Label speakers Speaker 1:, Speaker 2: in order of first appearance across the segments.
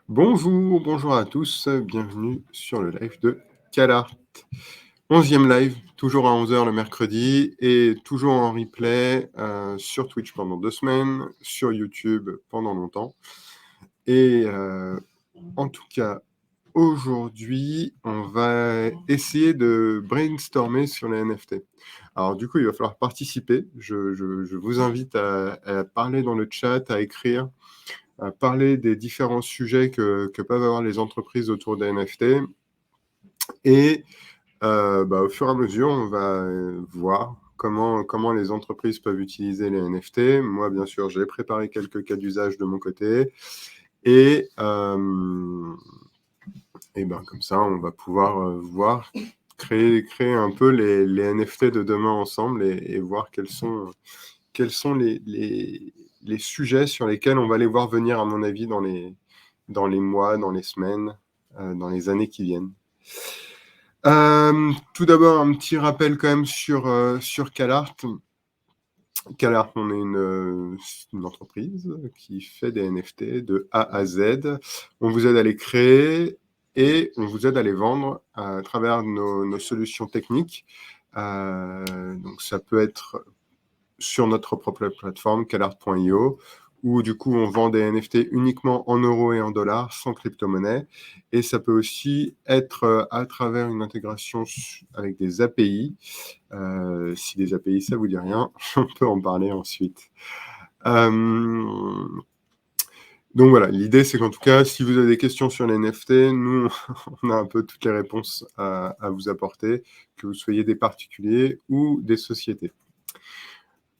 Speaker 1: Bonjour à tous, bienvenue sur le live de CalArt. 11e live, toujours à 11h le mercredi et toujours en replay sur Twitch pendant 2 semaines, sur YouTube pendant longtemps. Et en tout cas, aujourd'hui, on va essayer de brainstormer sur les NFT. Alors du coup, il va falloir participer. Je vous invite à parler dans le chat, à écrire, à parler des différents sujets que peuvent avoir les entreprises autour des NFT. Et au fur et à mesure, on va voir comment les entreprises peuvent utiliser les NFT. Moi, bien sûr, j'ai préparé quelques cas d'usage de mon côté. Et comme ça, on va pouvoir voir, créer un peu les NFT de demain ensemble et voir quels sont les sujets sur lesquels on va les voir venir, à mon avis, dans les mois, dans les semaines, dans les années qui viennent. Tout d'abord, un petit rappel quand même sur CalArt. CalArt, on est une entreprise qui fait des NFT de A à Z. On vous aide à les créer et on vous aide à les vendre à travers nos solutions techniques. Donc ça peut être sur notre propre plateforme, calart.io, où du coup on vend des NFT uniquement en euros et en dollars, sans crypto-monnaie. Et ça peut aussi être à travers une intégration avec des API. Si les API, ça vous dit rien, on peut en parler ensuite. Donc voilà, l'idée c'est qu'en tout cas, si vous avez des questions sur les NFT, nous, on a un peu toutes les réponses à vous apporter, que vous soyez des particuliers ou des sociétés.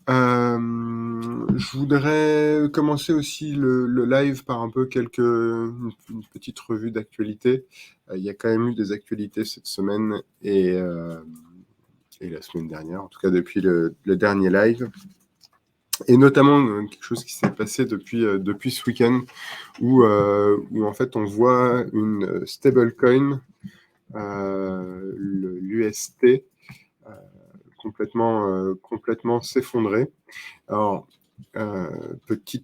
Speaker 1: Je voudrais commencer aussi le live par un peu une petite revue d'actualité. Il y a quand même eu des actualités cette semaine et la semaine dernière, en tout cas depuis le dernier live. Et notamment quelque chose qui s'est passé depuis ce week-end où en fait on voit une stablecoin, l'UST, complètement s'effondrer. Alors, petit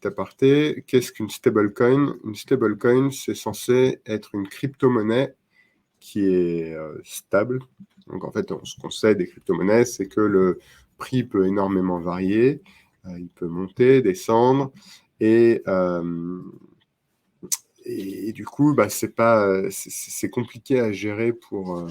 Speaker 1: aparté, qu'est-ce qu'une stablecoin? Une stablecoin, c'est censé être une crypto-monnaie qui est stable. Donc en fait, ce qu'on sait des crypto-monnaies, c'est que le prix peut énormément varier, il peut monter, descendre, et du coup, c'est compliqué à gérer pour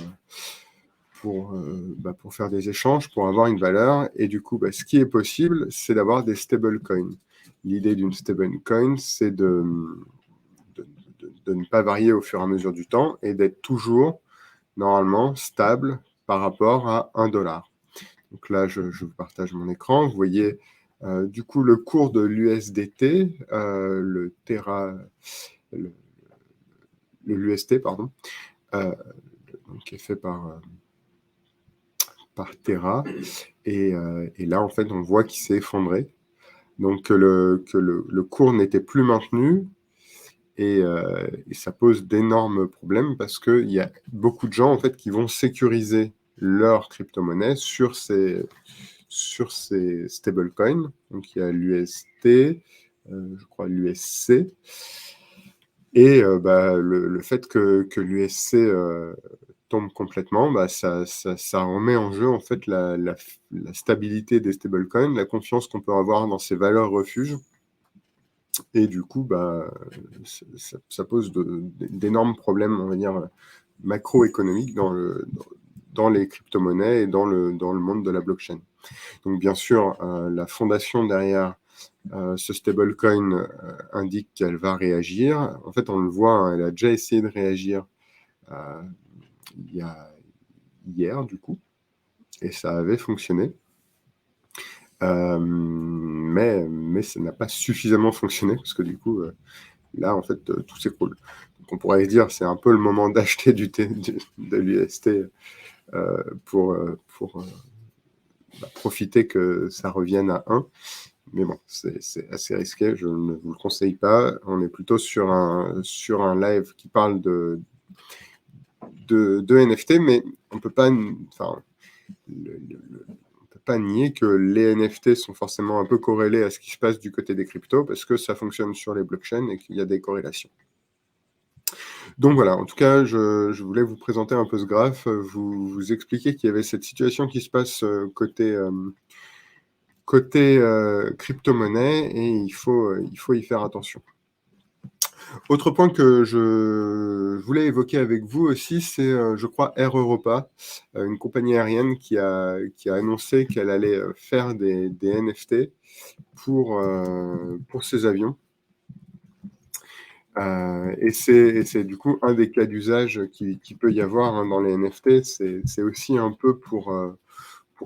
Speaker 1: faire des échanges, pour avoir une valeur. Et du coup, ce qui est possible, c'est d'avoir des stablecoins. L'idée d'une stablecoin, c'est de ne pas varier au fur et à mesure du temps et d'être toujours, normalement, stable par rapport à $1. Donc là, je vous partage mon écran. Vous voyez, du coup, le cours de l'USDT, le l'UST, pardon, qui est fait par Terra. Et là, en fait, on voit qu'il s'est effondré. Donc, que le cours n'était plus maintenu. Et ça pose d'énormes problèmes parce qu'il y a beaucoup de gens, en fait, qui vont sécuriser leur crypto-monnaie sur ces stablecoins. Donc, il y a l'UST, je crois l'USC. Et le fait que l'USC tombe complètement, ça remet en jeu en fait la stabilité des stablecoins, la confiance qu'on peut avoir dans ces valeurs refuges. Et du coup, ça pose d'énormes problèmes, on va dire, macroéconomiques dans les crypto-monnaies et dans le monde de la blockchain. Donc bien sûr, la fondation derrière ce stablecoin indique qu'elle va réagir. En fait, on le voit, hein, elle a déjà essayé de réagir hier, du coup, et ça avait fonctionné. Mais ça n'a pas suffisamment fonctionné, parce que du coup, là, en fait, tout s'écroule. Donc on pourrait dire c'est un peu le moment d'acheter de l'UST pour profiter que ça revienne à 1. Mais bon, c'est assez risqué, je ne vous le conseille pas. On est plutôt sur un live qui parle de NFT, mais on peut pas pas nier que les NFT sont forcément un peu corrélés à ce qui se passe du côté des cryptos, parce que ça fonctionne sur les blockchains et qu'il y a des corrélations. Donc voilà, en tout cas, je voulais vous présenter un peu ce graphe, vous expliquer qu'il y avait cette situation qui se passe côté crypto-monnaie, et il faut y faire attention. Autre point que je voulais évoquer avec vous aussi, c'est, je crois, Air Europa, une compagnie aérienne qui a annoncé qu'elle allait faire des NFT pour ses avions. Et c'est du coup un des cas d'usage qui peut y avoir dans les NFT. C'est aussi un peu pour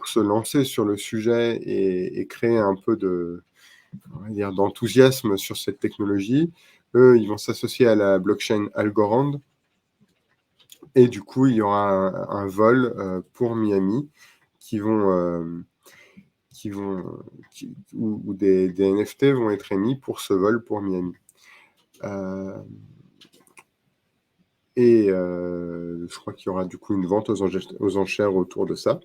Speaker 1: se lancer sur le sujet et créer un peu on va dire, d'enthousiasme sur cette technologie. Eux, ils vont s'associer à la blockchain Algorand. Et du coup, il y aura un vol pour Miami où des NFT vont être émis pour ce vol pour Miami. Et je crois qu'il y aura du coup une vente aux enchères autour de ça.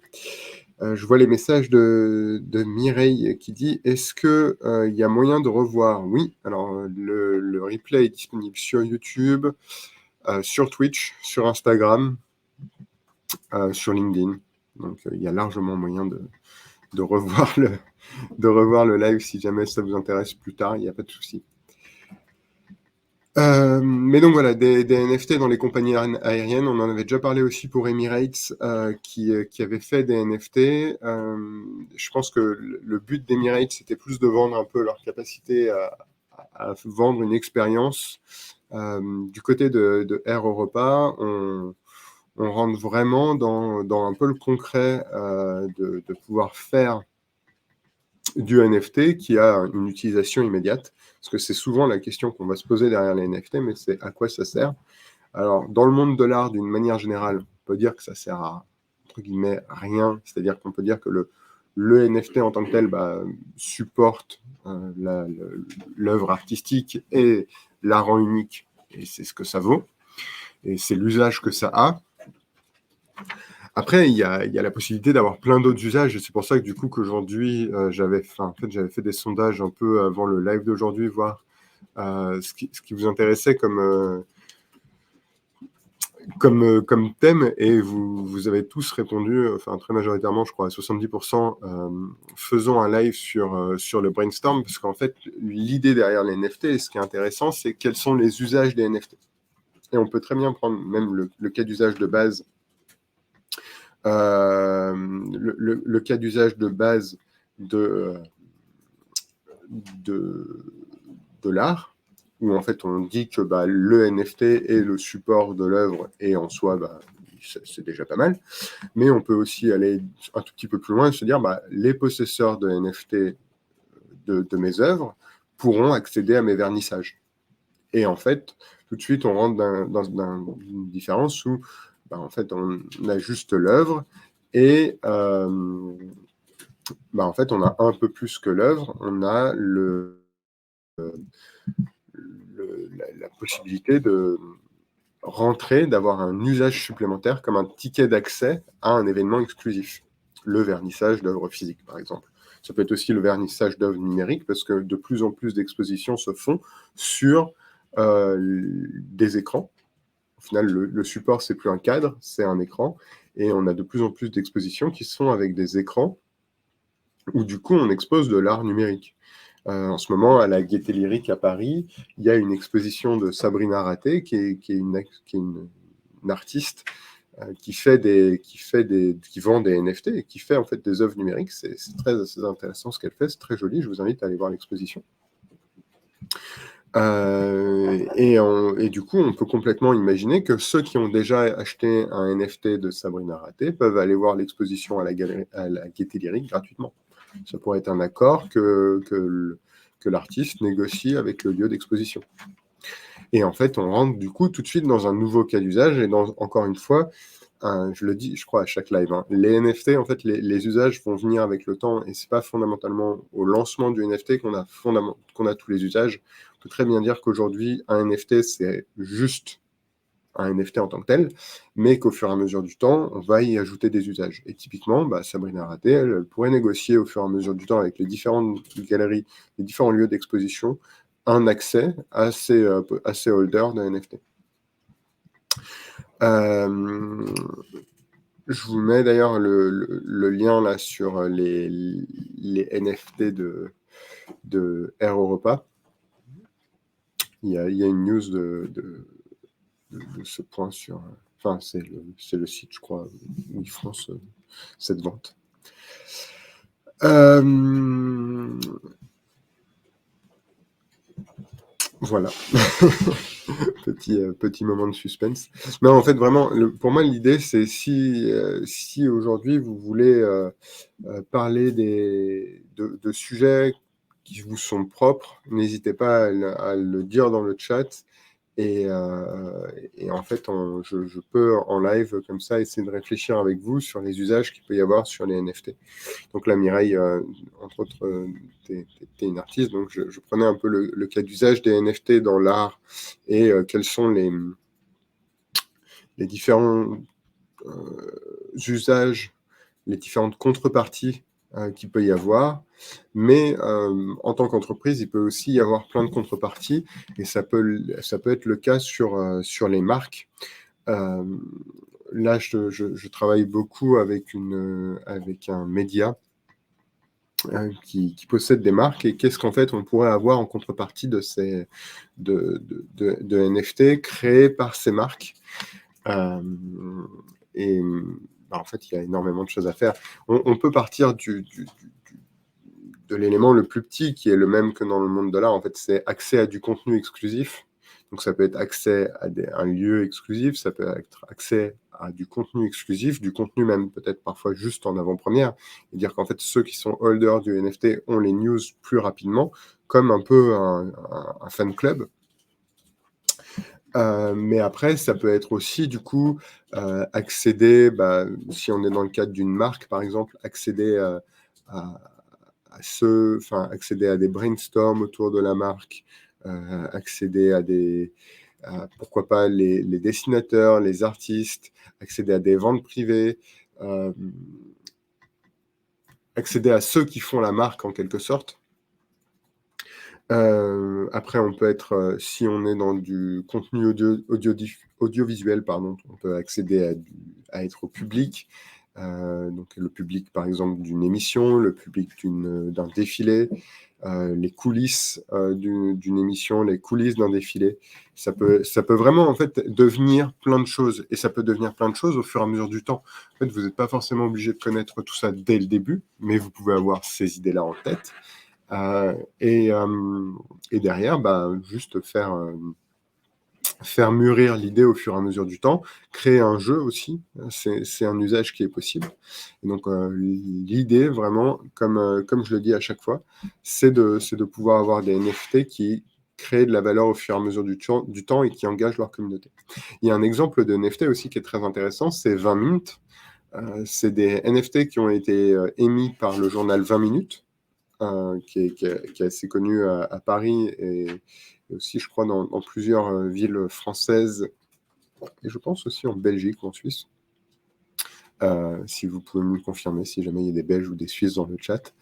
Speaker 1: Je vois les messages de Mireille qui dit: est-ce qu'il y a moyen de revoir? Oui, alors le replay est disponible sur YouTube, sur Twitch, sur Instagram, sur LinkedIn. Donc il y a largement moyen de revoir le live si jamais ça vous intéresse plus tard, il n'y a pas de souci. Mais donc voilà, des NFT dans les compagnies aériennes, on en avait déjà parlé aussi pour Emirates, qui avait fait des NFT. Je pense que le but d'Emirates, c'était plus de vendre un peu leur capacité à vendre une expérience. Du côté de Air Europa, on rentre vraiment dans un peu le concret de pouvoir faire du NFT qui a une utilisation immédiate, parce que c'est souvent la question qu'on va se poser derrière les NFT, mais c'est à quoi ça sert? Alors, dans le monde de l'art, d'une manière générale, on peut dire que ça sert à, entre guillemets, rien, c'est-à-dire qu'on peut dire que le NFT en tant que tel supporte l'œuvre artistique et la rend unique, et c'est ce que ça vaut, et c'est l'usage que ça a. Après, il y a la possibilité d'avoir plein d'autres usages, et c'est pour ça que du coup qu'aujourd'hui, j'avais fait des sondages un peu avant le live d'aujourd'hui, voir ce qui vous intéressait comme thème, et vous avez tous répondu, enfin très majoritairement, je crois à 70%, faisons un live sur le brainstorm, parce qu'en fait, l'idée derrière les NFT, et ce qui est intéressant, c'est quels sont les usages des NFT. Et on peut très bien prendre même le cas d'usage de base. Le cas d'usage de base de l'art, où en fait on dit que le NFT est le support de l'œuvre, et en soi, c'est déjà pas mal. Mais on peut aussi aller un tout petit peu plus loin et se dire, les possesseurs de NFT de mes œuvres pourront accéder à mes vernissages. Et en fait, tout de suite, on rentre dans une différence où en fait, on a juste l'œuvre, et en fait, on a un peu plus que l'œuvre, on a la possibilité de rentrer, d'avoir un usage supplémentaire comme un ticket d'accès à un événement exclusif. Le vernissage d'œuvres physiques, par exemple. Ça peut être aussi le vernissage d'œuvres numériques, parce que de plus en plus d'expositions se font sur des écrans. Au final, le support, c'est plus un cadre, c'est un écran. Et on a de plus en plus d'expositions qui sont avec des écrans où du coup, on expose de l'art numérique. En ce moment, à la Gaîté Lyrique à Paris, il y a une exposition de Sabrina Raté, qui est une artiste qui vend des NFT et qui fait en fait des œuvres numériques. C'est très intéressant ce qu'elle fait, c'est très joli. Je vous invite à aller voir l'exposition. Et du coup, on peut complètement imaginer que ceux qui ont déjà acheté un NFT de Sabrina Raté peuvent aller voir l'exposition à la Gaîté Lyrique gratuitement. Ça pourrait être un accord que l'artiste négocie avec le lieu d'exposition. Et en fait, on rentre du coup tout de suite dans un nouveau cas d'usage, et encore une fois, je le dis, je crois, à chaque live, les NFT, en fait, les usages vont venir avec le temps, et c'est pas fondamentalement au lancement du NFT qu'on a tous les usages. On peut très bien dire qu'aujourd'hui, un NFT, c'est juste un NFT en tant que tel, mais qu'au fur et à mesure du temps, on va y ajouter des usages. Et typiquement, Sabrina Raté, elle pourrait négocier au fur et à mesure du temps avec les différentes galeries, les différents lieux d'exposition, un accès à ces holders de NFT. Je vous mets d'ailleurs le lien là sur les NFT de Air Europa. Il y a une news de ce point sur... Enfin, c'est le site, je crois, où ils font cette vente. Voilà. Petit moment de suspense. Non, en fait, vraiment, pour moi, l'idée, c'est si aujourd'hui, vous voulez parler de sujets qui vous sont propres, n'hésitez pas à le dire dans le chat. Et en fait, je peux en live comme ça essayer de réfléchir avec vous sur les usages qu'il peut y avoir sur les NFT. Donc là, Mireille, entre autres, t'es une artiste, donc je prenais un peu le cas d'usage des NFT dans l'art et quels sont les différents usages, les différentes contreparties qu'il peut y avoir. Mais en tant qu'entreprise, il peut aussi y avoir plein de contreparties et ça peut être le cas sur les marques. Là, je travaille beaucoup avec un média qui possède des marques et qu'est-ce qu'en fait on pourrait avoir en contrepartie de ces de NFT créés par ces marques. Et en fait, il y a énormément de choses à faire. On peut partir de l'élément le plus petit qui est le même que dans le monde de l'art. En fait, c'est accès à du contenu exclusif. Donc, ça peut être accès à un lieu exclusif, ça peut être accès à du contenu exclusif, du contenu même peut-être parfois juste en avant-première, et dire qu'en fait, ceux qui sont holders du NFT ont les news plus rapidement, comme un peu un fan club. Mais après, ça peut être aussi, du coup, accéder, si on est dans le cadre d'une marque, par exemple, accéder accéder à des brainstorms autour de la marque, accéder à pourquoi pas les dessinateurs, les artistes, accéder à des ventes privées, accéder à ceux qui font la marque en quelque sorte. Après, on peut être, si on est dans du contenu audiovisuel, pardon, on peut accéder à être au public. Donc le public, par exemple, d'une émission, le public d'un défilé, les coulisses d'une émission, les coulisses d'un défilé. Ça peut vraiment, en fait, devenir plein de choses. Et ça peut devenir plein de choses au fur et à mesure du temps. En fait, vous n'êtes pas forcément obligé de connaître tout ça dès le début, mais vous pouvez avoir ces idées-là en tête. Et derrière, juste faire mûrir l'idée au fur et à mesure du temps, créer un jeu aussi, c'est un usage qui est possible. Et donc l'idée vraiment, comme je le dis à chaque fois, c'est de pouvoir avoir des NFT qui créent de la valeur au fur et à mesure du temps et qui engagent leur communauté. Il y a un exemple de NFT aussi qui est très intéressant, c'est 20 Mint. C'est des NFT qui ont été émis par le journal 20 minutes, qui est assez connu à Paris et aussi, je crois, dans plusieurs villes françaises et je pense aussi en Belgique ou en Suisse. Si vous pouvez me le confirmer, si jamais il y a des Belges ou des Suisses dans le chat.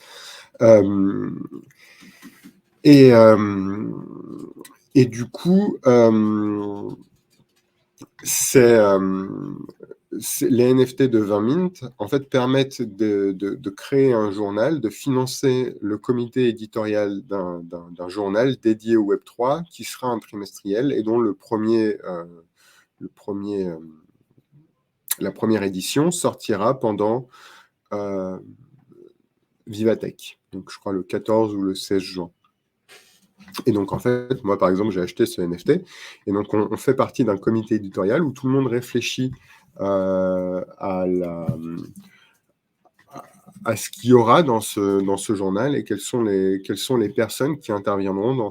Speaker 1: Et du coup, les NFT de 20 Mint, en fait, permettent de créer un journal, de financer le comité éditorial d'un journal dédié au Web3, qui sera un trimestriel et dont la première édition sortira pendant Vivatech, donc je crois le 14 ou le 16 juin. Et donc, en fait, moi, par exemple, j'ai acheté ce NFT. Et donc, on fait partie d'un comité éditorial où tout le monde réfléchit à ce qu'il y aura dans ce journal et quelles sont les personnes qui interviendront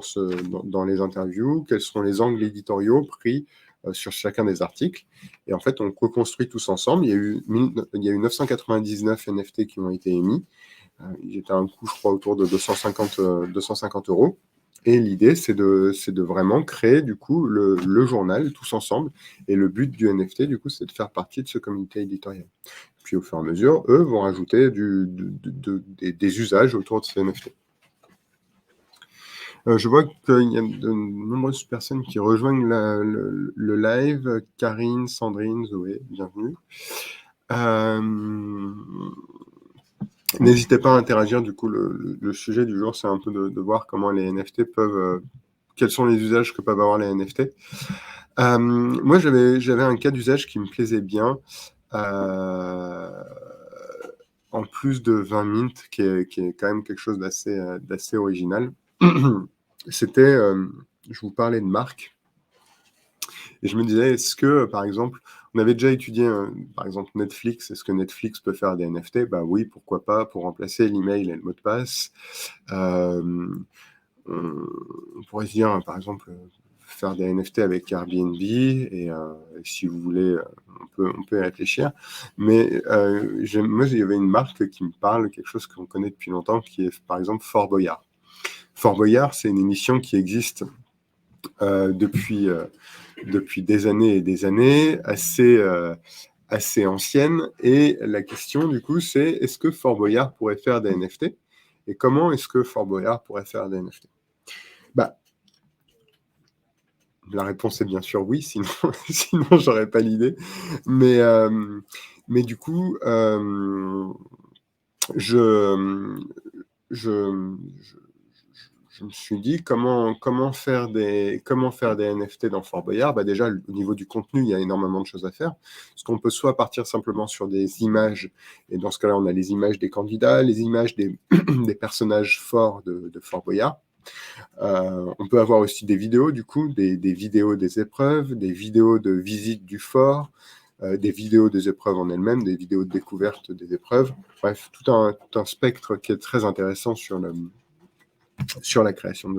Speaker 1: dans les interviews, quels seront les angles éditoriaux pris sur chacun des articles. Et en fait, on co-construit tous ensemble. Il y a eu 999 NFT qui ont été émis. Ils étaient à un coût, je crois, autour de 250 €. Et l'idée, c'est de vraiment créer, du coup, le journal tous ensemble. Et le but du NFT, du coup, c'est de faire partie de ce comité éditorial. Puis, au fur et à mesure, eux vont rajouter des usages autour de ces NFT. Je vois qu'il y a de nombreuses personnes qui rejoignent le live. Karine, Sandrine, Zoé, bienvenue. N'hésitez pas à interagir. Du coup, le sujet du jour, c'est un peu de voir comment les NFT peuvent... quels sont les usages que peuvent avoir les NFT. Moi, j'avais un cas d'usage qui me plaisait bien. En plus de 20 mint, qui est quand même quelque chose d'assez original. C'était, je vous parlais de marque, et je me disais, est-ce que, par exemple, on avait déjà étudié, par exemple, Netflix, est-ce que Netflix peut faire des NFT? Bah oui, pourquoi pas, pour remplacer l'email et le mot de passe. On pourrait se dire, par exemple, faire des NFT avec Airbnb, et si vous voulez, on peut y réfléchir. Mais moi, il y avait une marque qui me parle, quelque chose qu'on connaît depuis longtemps, qui est, par exemple, Fort Boyard. Fort Boyard, c'est une émission qui existe depuis des années et des années, assez ancienne. Et la question, du coup, c'est est-ce que Fort Boyard pourrait faire des NFT? Et comment est-ce que Fort Boyard pourrait faire des NFT? Bah, la réponse est bien sûr oui, sinon, sinon j'aurais pas l'idée. Mais du coup, je, je, je me suis dit comment faire des NFT dans Fort Boyard. Bah déjà, au niveau du contenu, il y a énormément de choses à faire. Parce qu'on peut soit partir simplement sur des images, et dans ce cas-là, on a les images des candidats, les images des, des personnages forts de Fort Boyard. On peut avoir aussi des vidéos, du coup, des vidéos des épreuves, des vidéos de visite du fort, des vidéos des épreuves en elles-mêmes, des vidéos de découverte des épreuves. Bref, tout un spectre qui est très intéressant sur la création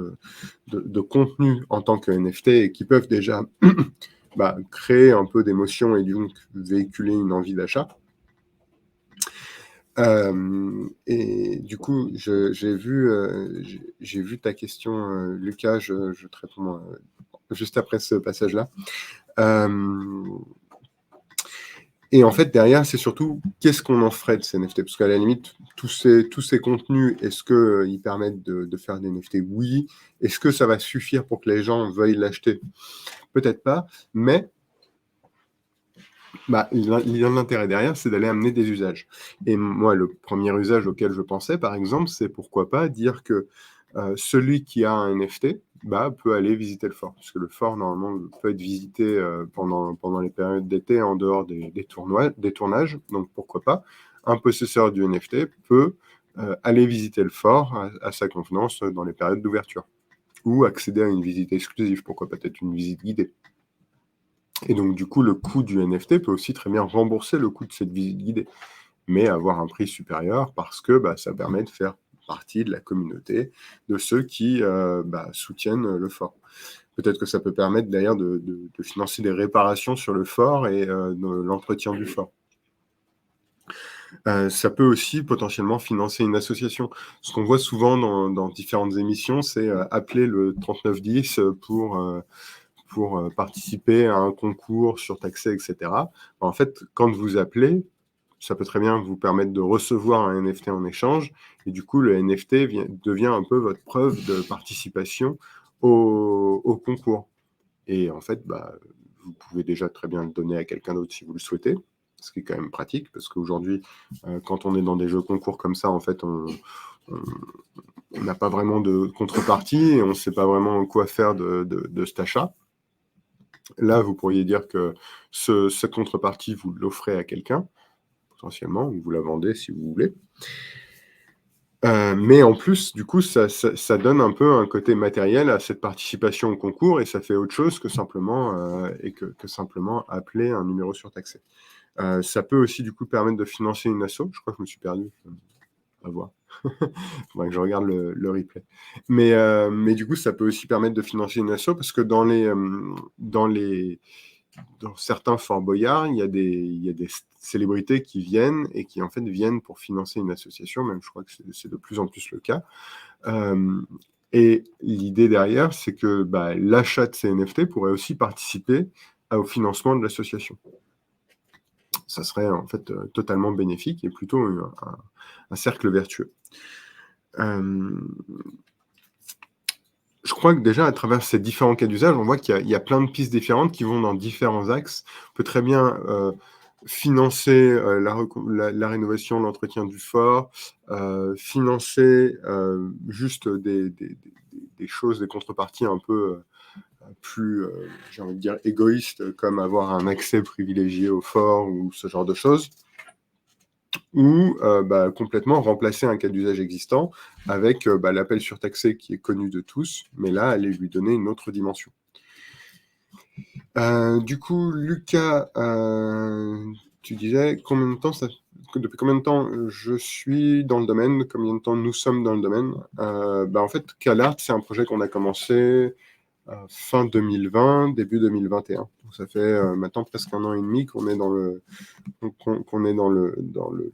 Speaker 1: de contenu en tant que NFT, et qui peuvent déjà créer un peu d'émotion et donc véhiculer une envie d'achat. Et du coup, j'ai vu ta question, Lucas, je te réponds juste après ce passage-là. Et en fait, derrière, c'est surtout qu'est-ce qu'on en ferait de ces NFT? Parce qu'à la limite, tous ces contenus, est-ce qu'ils permettent de faire des NFT? Oui. Est-ce que ça va suffire pour que les gens veuillent l'acheter? Peut-être pas, mais l'intérêt derrière, c'est d'aller amener des usages. Et moi, le premier usage auquel je pensais, par exemple, c'est pourquoi pas dire que celui qui a un NFT peut aller visiter le fort. Parce que le fort, normalement, peut être visité pendant les périodes d'été en dehors des tournages. Donc, pourquoi pas, un possesseur du NFT peut aller visiter le fort à sa convenance dans les périodes d'ouverture. Ou accéder à une visite exclusive. Pourquoi pas peut-être une visite guidée. Et donc, du coup, le coût du NFT peut aussi très bien rembourser le coût de cette visite guidée, mais avoir un prix supérieur parce que ça permet de faire partie de la communauté de ceux qui soutiennent le fort. Peut-être que ça peut permettre d'ailleurs de financer des réparations sur le fort et l'entretien du fort. Ça peut aussi potentiellement financer une association. Ce qu'on voit souvent dans différentes émissions, c'est appeler le 3910 pour participer à un concours surtaxé, etc. En fait, quand vous appelez, ça peut très bien vous permettre de recevoir un NFT en échange, et du coup, le NFT devient un peu votre preuve de participation au concours. Et en fait, vous pouvez déjà très bien le donner à quelqu'un d'autre si vous le souhaitez, ce qui est quand même pratique, parce qu'aujourd'hui, quand on est dans des jeux concours comme ça, en fait, on n'a pas vraiment de contrepartie, et on ne sait pas vraiment quoi faire de cet achat. Là, vous pourriez dire que cette contrepartie, vous l'offrez à quelqu'un, potentiellement, ou vous la vendez si vous voulez. Mais en plus, du coup, ça donne un peu un côté matériel à cette participation au concours, et ça fait autre chose que simplement, simplement appeler un numéro surtaxé. Ça peut aussi, du coup, permettre de financer une asso. Je crois que je me suis perdu. À voir. Faudrait que je regarde le replay. Mais du coup, ça peut aussi permettre de financer une asso, parce que dans certains Fort Boyard, il y a des célébrités qui viennent, et qui en fait viennent pour financer une association. Même, je crois que c'est de plus en plus le cas. Et l'idée derrière, c'est que l'achat de ces NFT pourrait aussi participer au financement de l'association. Ça serait en fait totalement bénéfique et plutôt un cercle vertueux. Je crois que déjà, à travers ces différents cas d'usage, on voit qu'il y a plein de pistes différentes qui vont dans différents axes. On peut très bien financer la rénovation, l'entretien du fort, financer juste des choses, des contreparties un peu plus, j'ai envie de dire, égoïstes, comme avoir un accès privilégié au fort ou ce genre de choses, ou complètement remplacer un cas d'usage existant avec l'appel surtaxé qui est connu de tous, mais là, aller lui donner une autre dimension. Du coup, Lucas, tu disais depuis combien de temps je suis dans le domaine, combien de temps nous sommes dans le domaine. En fait, CalArt, c'est un projet qu'on a commencé fin 2020, début 2021. Donc, ça fait maintenant presque 1 an et demi qu'on est dans le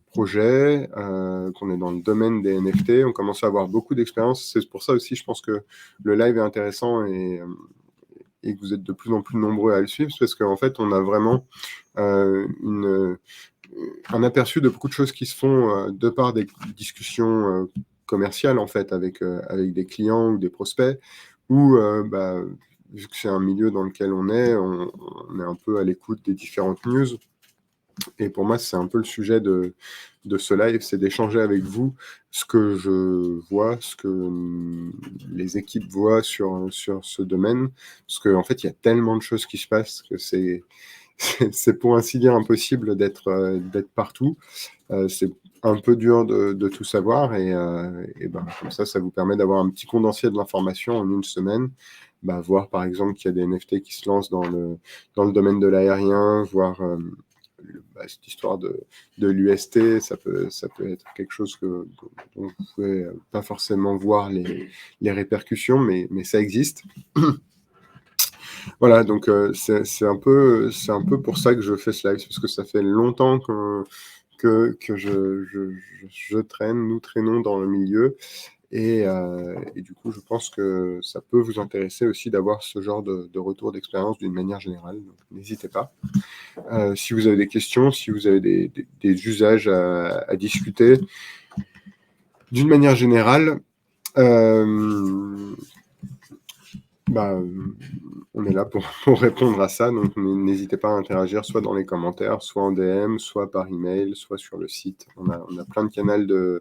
Speaker 1: projet, qu'on est dans le domaine des NFT. On commence à avoir beaucoup d'expérience. C'est pour ça aussi, je pense que le live est intéressant et que vous êtes de plus en plus nombreux à le suivre, parce qu'en fait, on a vraiment un aperçu de beaucoup de choses qui se font de par des discussions commerciales, en fait, avec des clients ou des prospects, où vu que c'est un milieu dans lequel on est un peu à l'écoute des différentes news. Et pour moi, c'est un peu le sujet de ce live, c'est d'échanger avec vous ce que je vois, ce que les équipes voient sur ce domaine. Parce qu'en fait, il y a tellement de choses qui se passent que c'est pour ainsi dire impossible d'être partout. C'est un peu dur de tout savoir et comme ça vous permet d'avoir un petit condensé de l'information en une semaine. Voir par exemple qu'il y a des NFT qui se lancent dans le domaine de l'aérien, voir cette histoire de l'UST, ça peut être quelque chose dont vous pouvez pas forcément voir les répercussions, mais ça existe. Voilà, donc c'est un peu pour ça que je fais ce live, parce que ça fait longtemps que je traîne, nous traînons dans le milieu, et du coup, je pense que ça peut vous intéresser aussi d'avoir ce genre de retour d'expérience d'une manière générale. Donc, n'hésitez pas. Si vous avez des questions, si vous avez des usages à discuter, d'une manière générale, on est là pour répondre à ça. Donc, n'hésitez pas à interagir soit dans les commentaires, soit en DM, soit par email, soit sur le site. On a plein de canaux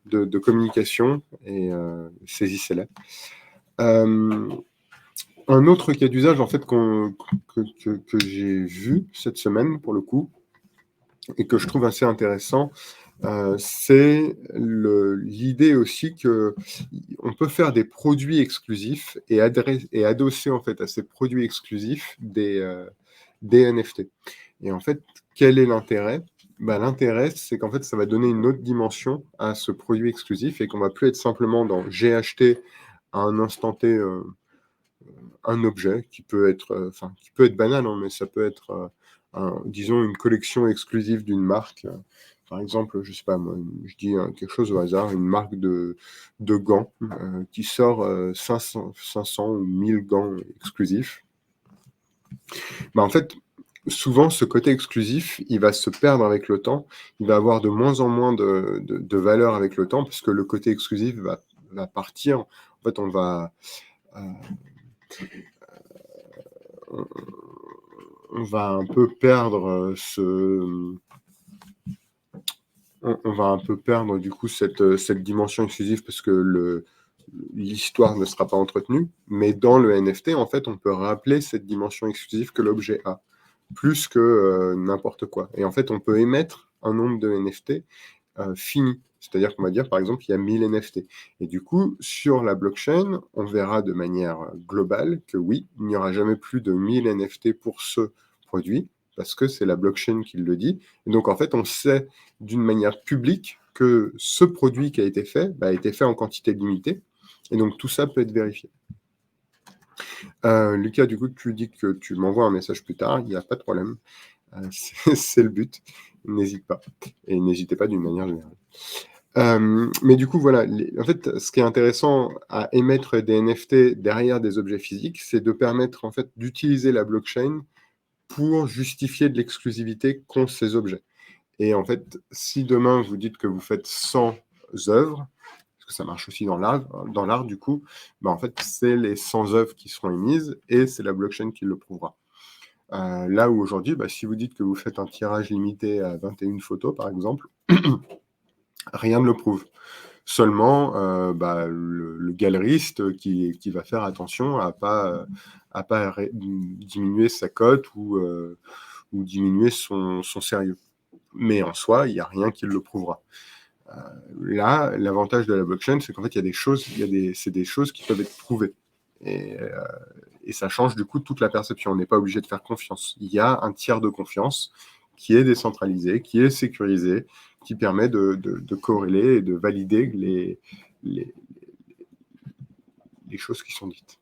Speaker 1: de communication et saisissez-les. Un autre cas d'usage en fait que j'ai vu cette semaine pour le coup et que je trouve assez intéressant, c'est l'idée aussi qu'on peut faire des produits exclusifs et adosser en fait à ces produits exclusifs des NFT. Et en fait, quel est l'intérêt? L'intérêt, c'est qu'en fait, ça va donner une autre dimension à ce produit exclusif et qu'on va plus être simplement dans j'ai acheté à un instant T un objet qui peut être banal, hein, mais ça peut être, disons, une collection exclusive d'une marque. Par exemple, je sais pas moi, je dis quelque chose au hasard, une marque de gants qui sort 500 ou 1000 gants exclusifs. En fait, souvent, ce côté exclusif, il va se perdre avec le temps. Il va avoir de moins en moins de valeur avec le temps, parce que le côté exclusif va partir. En fait, on va un peu perdre on va un peu perdre du coup cette dimension exclusive, parce que l'histoire ne sera pas entretenue. Mais dans le NFT, en fait, on peut rappeler cette dimension exclusive que l'objet a, plus que n'importe quoi. Et en fait, on peut émettre un nombre de NFT fini. C'est-à-dire qu'on va dire, par exemple, il y a 1000 NFT. Et du coup, sur la blockchain, on verra de manière globale que oui, il n'y aura jamais plus de 1000 NFT pour ce produit, parce que c'est la blockchain qui le dit. Et donc, en fait, on sait d'une manière publique que ce produit qui a été fait en quantité limitée. Et donc, tout ça peut être vérifié. Lucas, du coup, tu dis que tu m'envoies un message plus tard. Il n'y a pas de problème. C'est le but. N'hésite pas. Et n'hésitez pas d'une manière générale. Mais du coup, voilà, en fait, ce qui est intéressant à émettre des NFT derrière des objets physiques, c'est de permettre, en fait, d'utiliser la blockchain pour justifier de l'exclusivité qu'ont ces objets. Et en fait, si demain vous dites que vous faites 100 œuvres, parce que ça marche aussi dans l'art du coup, bah en fait, c'est les 100 œuvres qui seront émises et c'est la blockchain qui le prouvera. Là où aujourd'hui, bah, si vous dites que vous faites un tirage limité à 21 photos, par exemple, rien ne le prouve. Seulement, bah, le galeriste qui va faire attention à pas diminuer sa cote ou diminuer son sérieux. Mais en soi, il n'y a rien qui le prouvera. Là, l'avantage de la blockchain, c'est qu'en fait, il y a des choses, c'est des choses qui peuvent être prouvées. Et ça change du coup toute la perception. On n'est pas obligé de faire confiance. Il y a un tiers de confiance qui est décentralisé, qui est sécurisé, qui permet de corréler et de valider les choses qui sont dites.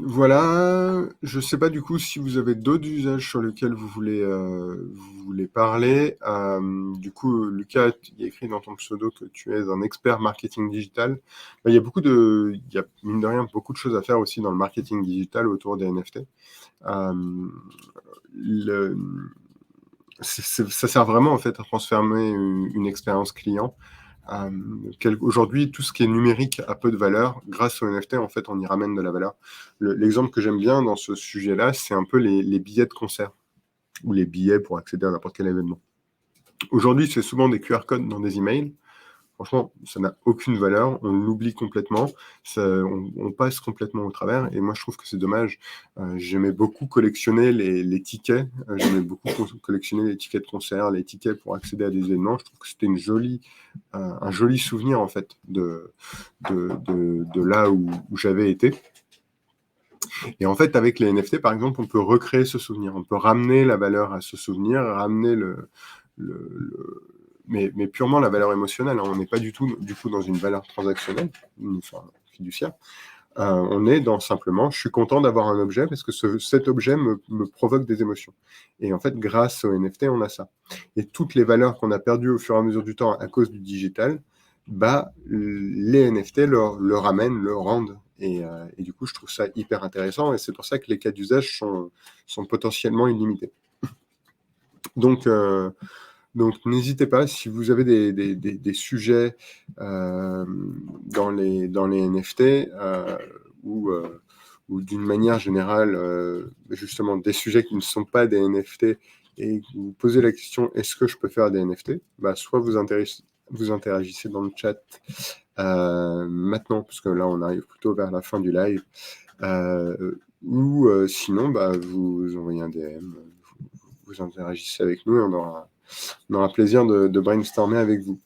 Speaker 1: Voilà. Je ne sais pas du coup si vous avez d'autres usages sur lesquels vous voulez parler. Du coup, Lucas, il y a écrit dans ton pseudo que tu es un expert marketing digital. Il y a mine de rien beaucoup de choses à faire aussi dans le marketing digital autour des NFT. Ça sert vraiment en fait à transformer une expérience client. Aujourd'hui, tout ce qui est numérique a peu de valeur. Grâce aux NFT, en fait, on y ramène de la valeur. L'exemple que j'aime bien dans ce sujet-là, c'est un peu les billets de concert ou les billets pour accéder à n'importe quel événement. Aujourd'hui, c'est souvent des QR codes dans des emails. Franchement, ça n'a aucune valeur, on l'oublie complètement, on passe complètement au travers, et moi je trouve que c'est dommage. J'aimais beaucoup collectionner les tickets, j'aimais beaucoup collectionner les tickets de concert, les tickets pour accéder à des événements. Je trouve que c'était un joli souvenir en fait de là où j'avais été. Et en fait, avec les NFT, par exemple, on peut recréer ce souvenir, on peut ramener la valeur à ce souvenir, ramener mais purement la valeur émotionnelle. Hein. On n'est pas du tout dans une valeur transactionnelle, enfin fiduciaire. On est dans simplement, je suis content d'avoir un objet parce que cet objet me provoque des émotions. Et en fait, grâce au NFT, on a ça. Et toutes les valeurs qu'on a perdues au fur et à mesure du temps à cause du digital, bah, les NFT le ramènent, le rendent. Et du coup, je trouve ça hyper intéressant. Et c'est pour ça que les cas d'usage sont potentiellement illimités. Donc, n'hésitez pas, si vous avez des sujets dans les NFT ou d'une manière générale, justement, des sujets qui ne sont pas des NFT et que vous posez la question, est-ce que je peux faire des NFT? Bah, soit vous interagissez dans le chat maintenant, parce que là, on arrive plutôt vers la fin du live, ou sinon, bah, vous envoyez un DM, vous interagissez avec nous et on aura plaisir de brainstormer avec vous.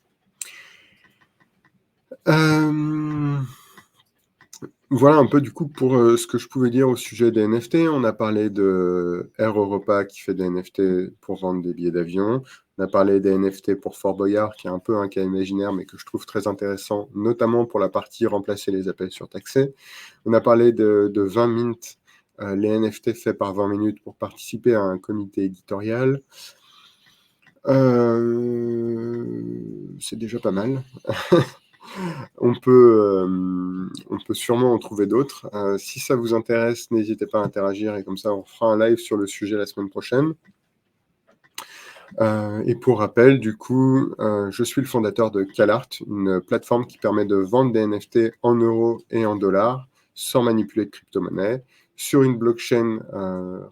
Speaker 1: Voilà un peu du coup pour ce que je pouvais dire au sujet des NFT. On a parlé de Air Europa qui fait des NFT pour vendre des billets d'avion. On a parlé des NFT pour Fort Boyard, qui est un peu un cas imaginaire, mais que je trouve très intéressant, notamment pour la partie remplacer les appels surtaxés. On a parlé de 20 Mint, les NFT faits par 20 minutes pour participer à un comité éditorial. C'est déjà pas mal. On peut sûrement en trouver d'autres. Si ça vous intéresse, n'hésitez pas à interagir et comme ça, on fera un live sur le sujet la semaine prochaine. Et pour rappel, du coup, je suis le fondateur de CalArt, une plateforme qui permet de vendre des NFT en euros et en dollars sans manipuler de crypto-monnaie sur une blockchain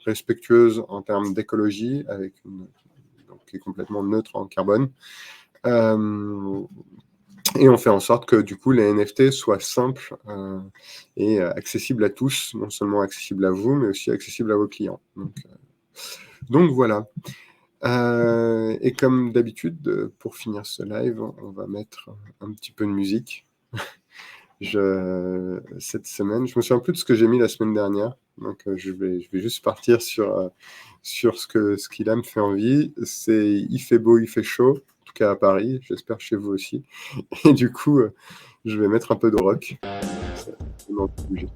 Speaker 1: respectueuse en termes d'écologie, donc qui est complètement neutre en carbone. Et on fait en sorte que du coup les NFT soient simples et accessibles à tous, non seulement accessibles à vous, mais aussi accessibles à vos clients. Donc voilà. Et comme d'habitude, pour finir ce live, on va mettre un petit peu de musique. Cette semaine, je me souviens plus de ce que j'ai mis la semaine dernière, donc je vais juste partir sur ce qui là me fait envie. C'est il fait beau, il fait chaud, en tout cas à Paris, j'espère chez vous aussi. Et du coup, je vais mettre un peu de rock. Ça va bouger.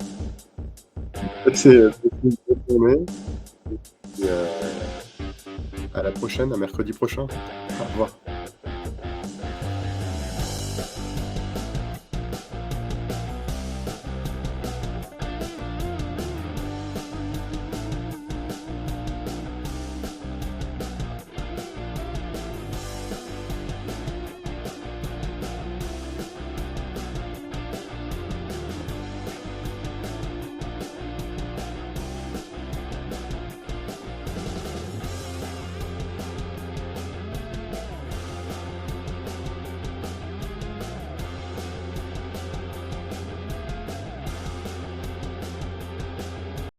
Speaker 1: C'est une bonne journée. Et, à la prochaine, à mercredi prochain. Au revoir.